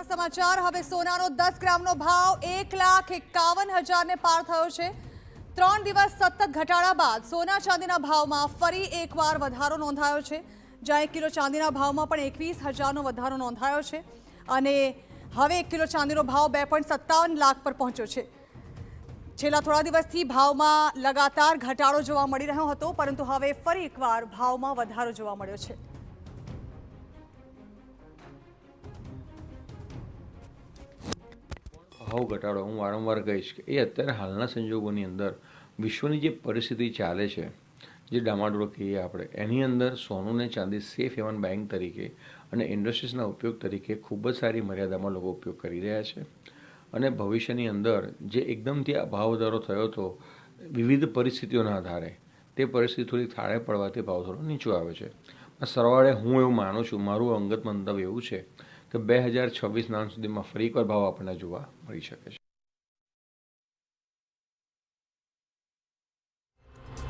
સમાચાર હવે સોનાનો 10 ગ્રામનો ભાવ 1,51,000 ને પાર થયો છે। 3 દિવસ સતત ઘટાડા બાદ સોના ચાંદીના ભાવમાં ફરી એકવાર વધારો નોંધાયો છે, જ્યાં 1 કિલો ચાંદીના ભાવમાં પણ 21,000નો વધારો નોંધાયો છે અને હવે 1 કિલો ચાંદીનો ભાવ 2.57 લાખ પર પહોંચ્યો છે। છેલ્લા થોડા દિવસથી ભાવમાં લગાતાર ઘટાડો જોવા મળી રહ્યો હતો, પરંતુ હવે ફરી એકવાર ભાવમાં વધારો જોવા મળ્યો છે। ભાવ ઘટાડો હું વારંવાર કહીશ કે એ અત્યારે હાલના સંજોગોની અંદર વિશ્વની જે પરિસ્થિતિ ચાલે છે, જે ડામાડોળ કહીએ આપણે, એની અંદર સોનું ને ચાંદી સેફ હેવન બેંક તરીકે અને ઇન્ડસ્ટ્રીઝના ઉપયોગ તરીકે ખૂબ જ સારી મર્યાદામાં લોકો ઉપયોગ કરી રહ્યા છે અને ભવિષ્યની અંદર જે એકદમથી આ ભાવ વધારો થયો હતો વિવિધ પરિસ્થિતિઓના આધારે, તે પરિસ્થિતિ થોડી થાળે પડવા તે ભાવ થોડો નીચો આવે છે। સરવાળે હું એવું માનું છું, મારું અંગત મંતવ્ય એવું છે કે 2026 સુધીમાં ફરી એકવાર ભાવ આપણને જોવા મળી શકે છે।